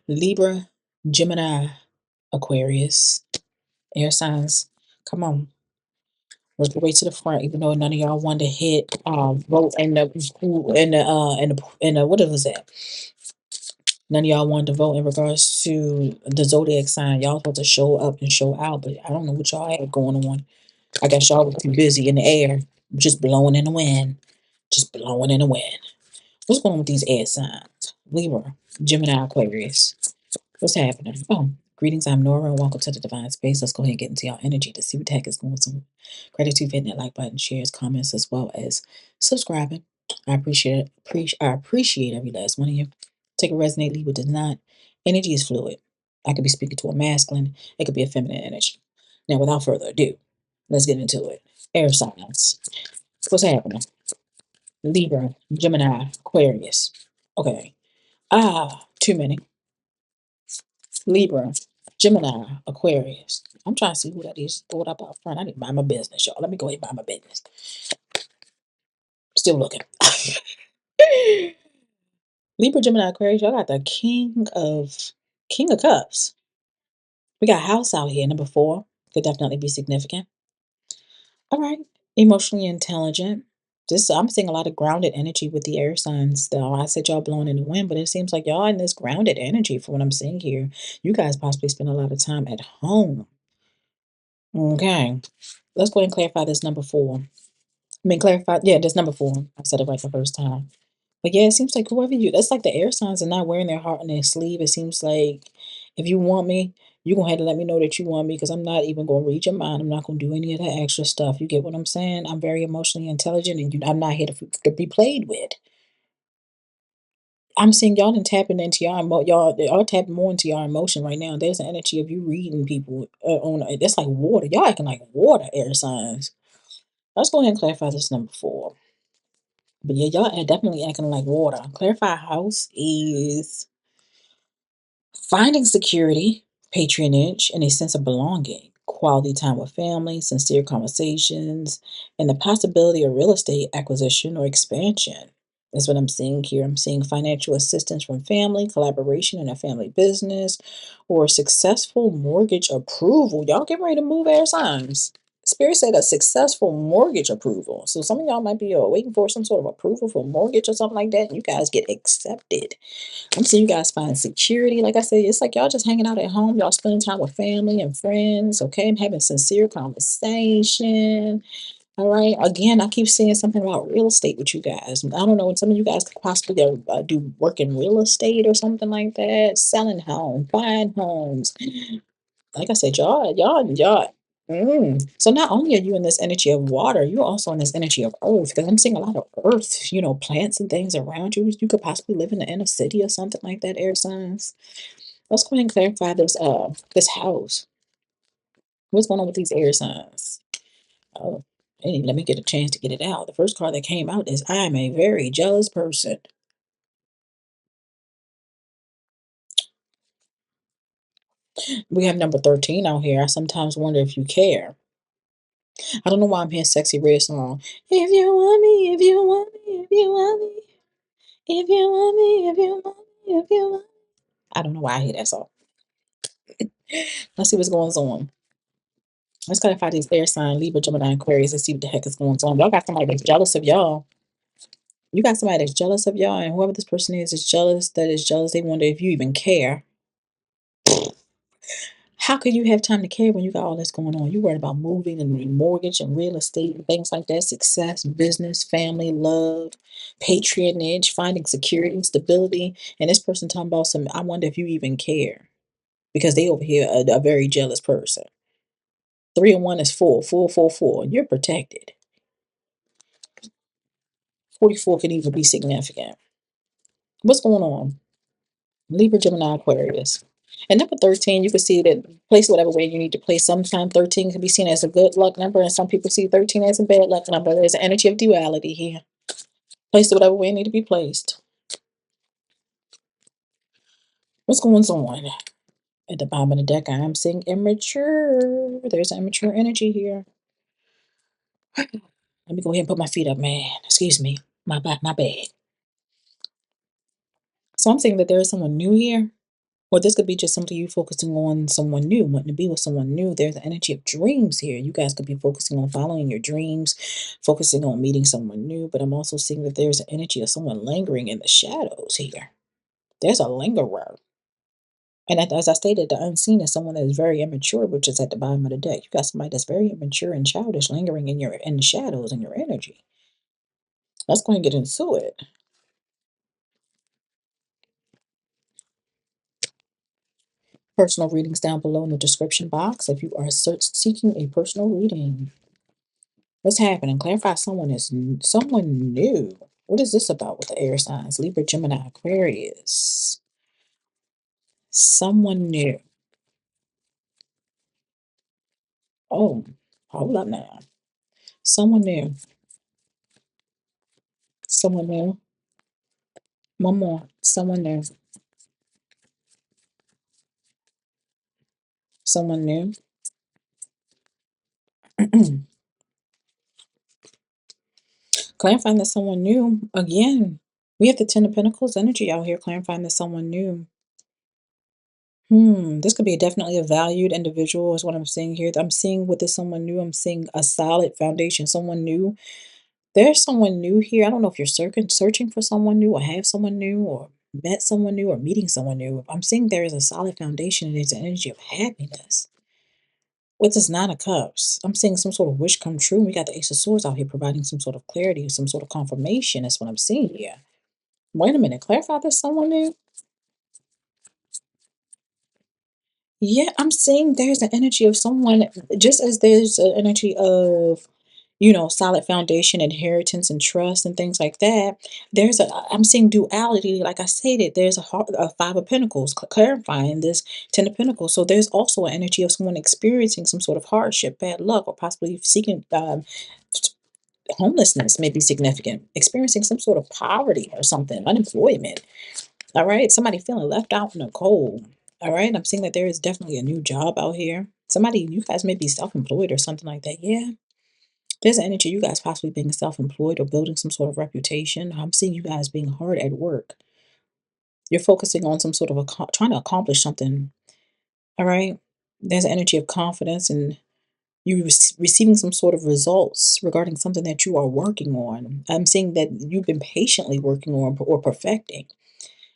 Libra, Gemini, Aquarius, air signs. Come on, work your way to the front. Even though none of y'all wanted to hit vote in the what was that? None of y'all wanted to vote in regards to the zodiac sign. Y'all supposed to show up and show out, but I don't know what y'all had going on. I guess y'all was too busy in the air, just blowing in the wind, just blowing in the wind. What's going on with these air signs? Libra, Gemini, Aquarius. What's happening? Oh, greetings. I'm Nora, and welcome to the Divine Space. Let's go ahead and get into your energy to see what the heck is going on. Gratitude for hitting that like button, shares, comments, as well as subscribing. I appreciate every last one of you. Take a resonate, leave what does not. Energy is fluid. I could be speaking to a masculine. It could be a feminine energy. Now, without further ado, let's get into it. Air signs. What's happening? Libra, Gemini, Aquarius. Okay. Too many. Libra, Gemini, Aquarius. I'm trying to see who that is. Throw it up out front. I need to buy my business, y'all. Let me go ahead and buy my business. Still looking. Libra, Gemini, Aquarius. Y'all got the King of Cups. We got house out here. Number 4 could definitely be significant. All right. Emotionally intelligent. I'm seeing a lot of grounded energy with the air signs, though. I said y'all blowing in the wind, but it seems like y'all in this grounded energy for what I'm seeing here. You guys possibly spend a lot of time at home. Okay. Let's go ahead and clarify this number 4. Clarify. Yeah, this number 4. I said it right the first time. But yeah, it seems like that's like the air signs are not wearing their heart on their sleeve. It seems like if you want me, you're going to have to let me know that you want me because I'm not even going to read your mind. I'm not going to do any of that extra stuff. You get what I'm saying? I'm very emotionally intelligent and I'm not here to be played with. I'm seeing y'all and tapping into y'all tapping more into your emotion right now. There's an energy of you reading people that's like water. Y'all acting like water air signs. Let's go ahead and clarify this number 4. But yeah, y'all are definitely acting like water. Clarify house is finding security, patronage, and a sense of belonging, quality time with family, sincere conversations, and the possibility of real estate acquisition or expansion. That's what I'm seeing here. I'm seeing financial assistance from family, collaboration in a family business, or successful mortgage approval. Y'all get ready to move air signs. Spirit said a successful mortgage approval. So some of y'all might be waiting for some sort of approval for mortgage or something like that. And you guys get accepted. I'm seeing you guys find security. Like I said, it's like y'all just hanging out at home. Y'all spending time with family and friends. Okay. I'm having sincere conversation. All right. Again, I keep saying something about real estate with you guys. I don't know. Some of you guys could possibly do work in real estate or something like that. Selling homes, buying homes. Like I said, y'all. So not only are you in this energy of water, you're also in this energy of earth because I'm seeing a lot of earth, plants and things around you. You could possibly live in the inner city or something like that, air signs. Let's go ahead and clarify this house. What's going on with these air signs? Oh, hey, let me get a chance to get it out. The first card that came out is I am a very jealous person. We have number 13 out here. I sometimes wonder if you care. I don't know why I'm hearing sexy red song. If you want me, if you want me, if you want me, if you want me, if you want me, if you want me. I don't know why I hear that song. Let's see what's going on. Let's clarify these air sign, Libra, Gemini, Aquarius, and see what the heck is going on. Y'all got somebody that's jealous of y'all. You got somebody that's jealous of y'all, and whoever this person is jealous, they wonder if you even care. How can you have time to care when you got all this going on? You worried about moving and mortgage and real estate and things like that, success, business, family, love, patronage, finding security, stability. And this person talking about I wonder if you even care. Because they over here are a very jealous person. 3 and 1 is 4. 4, 4, 4. You're protected. 44 can even be significant. What's going on? Libra, Gemini, Aquarius. And number 13, you can see that place whatever way you need to place. Sometimes 13 can be seen as a good luck number, and some people see 13 as a bad luck number. There's an energy of duality here. Place it whatever way it need to be placed. What's going on? At the bottom of the deck, I am seeing immature. There's immature energy here. Let me go ahead and put my feet up, man. Excuse me. My bad. So I'm saying that there is someone new here. Or this could be just simply you focusing on someone new, wanting to be with someone new. There's an energy of dreams here. You guys could be focusing on following your dreams, focusing on meeting someone new. But I'm also seeing that there's an energy of someone lingering in the shadows here. There's a lingerer. And as I stated, the unseen is someone that is very immature, which is at the bottom of the deck. You got somebody that's very immature and childish lingering in the shadows in your energy. Let's go and get into it. Personal readings down below in the description box if you are seeking a personal reading. What's happening? Clarify someone new. What is this about with the air signs? Libra, Gemini, Aquarius. Someone new. Oh, hold up now. Someone new. Someone new. One more. Someone new. Someone new. Clarifying that someone new. Again, we have the Ten of Pentacles energy out here clarifying that someone new. This could be definitely a valued individual is what I'm seeing here. I'm seeing with this someone new, I'm seeing a solid foundation, someone new. There's someone new here. I don't know if you're searching for someone new or have someone new or met someone new or meeting someone new. I'm seeing there is a solid foundation and there's an energy of happiness. With this Nine of Cups, I'm seeing some sort of wish come true. We got the Ace of Swords out here providing some sort of clarity, some sort of confirmation. That's what I'm seeing here. Wait a minute, clarify this someone new? Yeah, I'm seeing there's an energy of someone, just as there's an energy of, solid foundation, inheritance, and trust, and things like that. I'm seeing duality. Like I stated, there's a Five of Pentacles clarifying this Ten of Pentacles. So there's also an energy of someone experiencing some sort of hardship, bad luck, or possibly seeking homelessness may be significant, experiencing some sort of poverty or something, unemployment. All right. Somebody feeling left out in the cold. All right. I'm seeing that there is definitely a new job out here. You guys may be self employed or something like that. Yeah. There's an energy, you guys possibly being self employed or building some sort of reputation. I'm seeing you guys being hard at work. You're focusing on some sort of trying to accomplish something. All right. There's an energy of confidence and receiving some sort of results regarding something that you are working on. I'm seeing that you've been patiently working on or perfecting.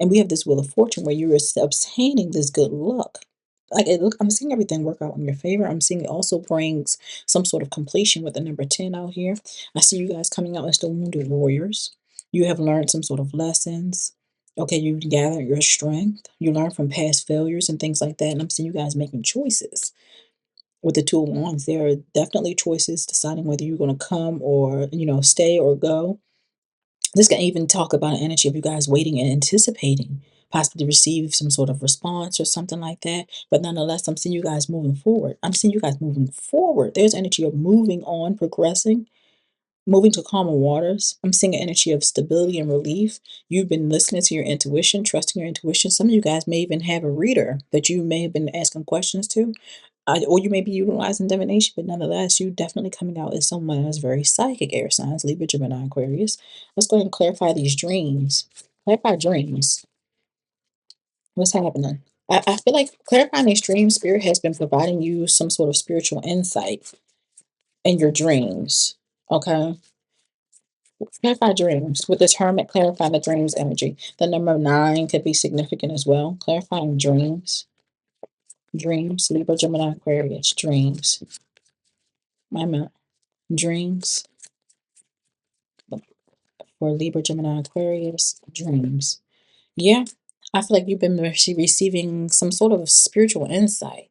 And we have this Wheel of Fortune where you're obtaining this good luck. I'm seeing everything work out in your favor. I'm seeing it also brings some sort of completion with the number 10 out here. I see you guys coming out as the wounded warriors. You have learned some sort of lessons. Okay, you gather your strength. You learn from past failures and things like that. And I'm seeing you guys making choices. With the Two of Wands, there are definitely choices deciding whether you're going to come or, stay or go. This can even talk about an energy of you guys waiting and anticipating, possibly receive some sort of response or something like that. But nonetheless, I'm seeing you guys moving forward. I'm seeing you guys moving forward. There's energy of moving on, progressing, moving to calmer waters. I'm seeing an energy of stability and relief. You've been listening to your intuition, trusting your intuition. Some of you guys may even have a reader that you may have been asking questions to, or you may be utilizing divination, but nonetheless, you definitely coming out as someone that's very psychic, air signs, Libra, Gemini, Aquarius. Let's go ahead and clarify these dreams. Clarify dreams. What's happening? I feel like clarifying these dreams, Spirit has been providing you some sort of spiritual insight in your dreams. Okay? Clarify dreams. With this Hermit, clarify the dreams energy. The number 9 could be significant as well. Clarifying dreams. Dreams, Libra, Gemini, Aquarius, dreams. My mouth. Dreams for Libra, Gemini, Aquarius, dreams. Yeah, I feel like you've been receiving some sort of spiritual insight.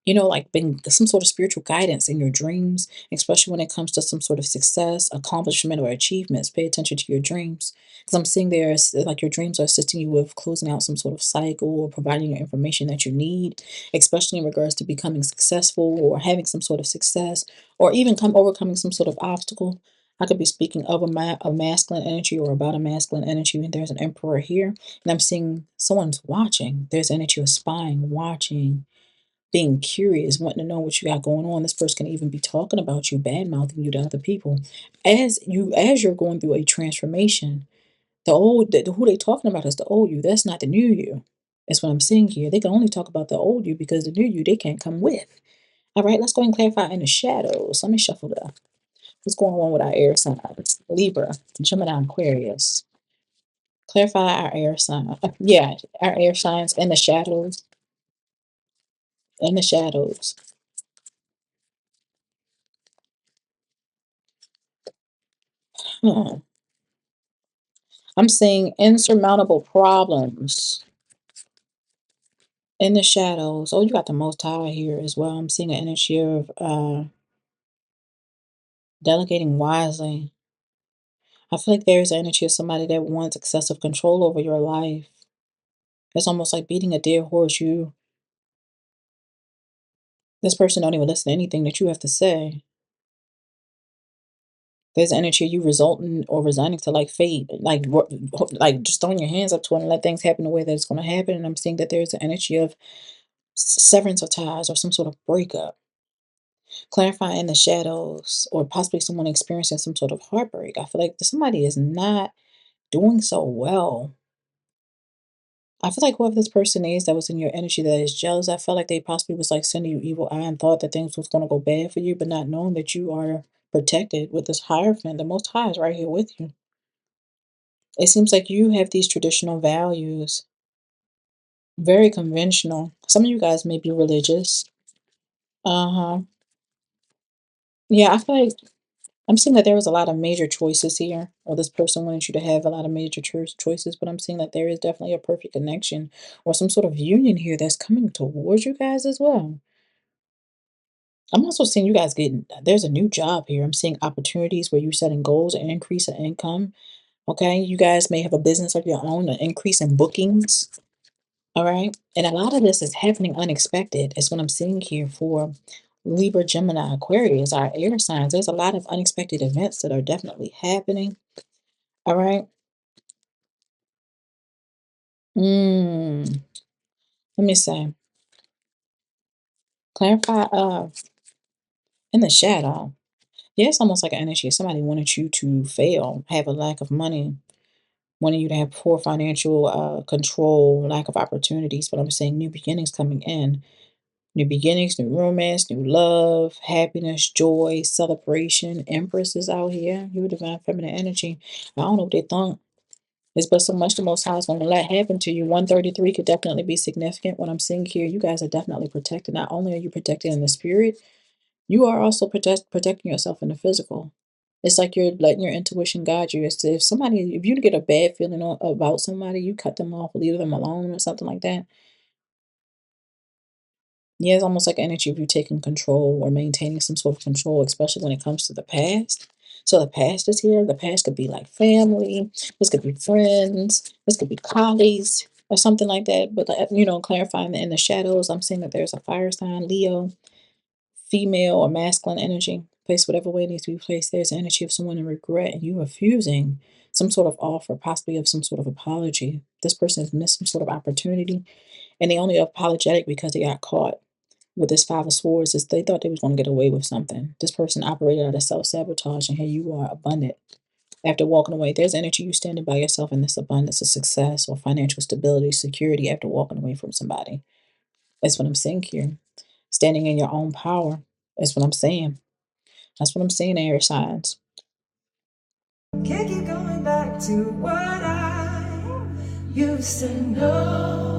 Like being some sort of spiritual guidance in your dreams, especially when it comes to some sort of success, accomplishment, or achievements. Pay attention to your dreams. Because I'm seeing there's like your dreams are assisting you with closing out some sort of cycle or providing you information that you need, especially in regards to becoming successful or having some sort of success, or even overcoming some sort of obstacle. I could be speaking of a masculine energy or about a masculine energy, and there's an emperor here, and I'm seeing someone's watching. There's energy of spying, watching, being curious, wanting to know what you got going on. This person can even be talking about you, bad mouthing you to other people. As you're going through a transformation, who they talking about is the old you. That's not the new you. That's what I'm seeing here. They can only talk about the old you because the new you they can't come with. All right, let's go and clarify in the shadows. Let me shuffle that. What's going on with our air signs? Libra, Gemini, Aquarius. Clarify our air sign. Yeah, our air signs in the shadows. In the shadows. Hmm. I'm seeing insurmountable problems in the shadows. Oh, you got the Most High here as well. I'm seeing an energy of delegating wisely. I feel like there's an energy of somebody that wants excessive control over your life. It's almost like beating a dead horse. This person don't even listen to anything that you have to say. There's energy of you resulting or resigning to like fate, like just throwing your hands up to it and let things happen the way that it's going to happen. And I'm seeing that there's an energy of severance of ties or some sort of breakup, clarifying in the shadows, or possibly someone experiencing some sort of heartbreak. I feel like somebody is not doing so well. I feel like whoever this person is that was in your energy that is jealous, I felt like they possibly was like sending you evil eye and thought that things was gonna go bad for you, but not knowing that you are protected with this Hierophant. The Most High is right here with you. It seems like you have these traditional values, very conventional. Some of you guys may be religious. Uh-huh. Yeah, I feel like I'm seeing that there was a lot of major choices here, or this person wanted you to have a lot of major choices, but I'm seeing that there is definitely a perfect connection or some sort of union here that's coming towards you guys as well. I'm also seeing you guys getting, there's a new job here. I'm seeing opportunities where you're setting goals and increase in income. Okay. You guys may have a business of your own, an increase in bookings. All right. And a lot of this is happening unexpected, is what I'm seeing here for Libra, Gemini, Aquarius, our air signs. There's a lot of unexpected events that are definitely happening. All right. Mm, let me say, clarify in the shadow. Yeah, it's almost like an energy. Somebody wanted you to fail, have a lack of money, wanting you to have poor financial control, lack of opportunities. But I'm saying new beginnings coming in. New beginnings, new romance, new love, happiness, joy, celebration. Empress is out here. You divine feminine energy. I don't know what they thought. It's but so much the Most High is going to let happen to you. 133 could definitely be significant. What I'm seeing here, you guys are definitely protected. Not only are you protected in the spirit, you are also protecting yourself in the physical. It's like you're letting your intuition guide you as to if you get a bad feeling about somebody, you cut them off, leave them alone, or something like that. Yeah, it's almost like energy of you taking control or maintaining some sort of control, especially when it comes to the past. So the past is here. The past could be like family. This could be friends. This could be colleagues or something like that. But clarifying that in the shadows, I'm seeing that there's a fire sign, Leo, female or masculine energy. Placed whatever way it needs to be placed. There's energy of someone in regret and you refusing some sort of offer, possibly of some sort of apology. This person has missed some sort of opportunity, and they only apologetic because they got caught with this Five of Swords. Is they thought they was going to get away with something. This person operated out of self-sabotage, and here you are abundant. After walking away, there's energy you standing by yourself in this abundance of success or financial stability, security after walking away from somebody. That's what I'm saying here. Standing in your own power. That's what I'm saying. That's what I'm saying, air signs. Can't keep going back to what I used to know.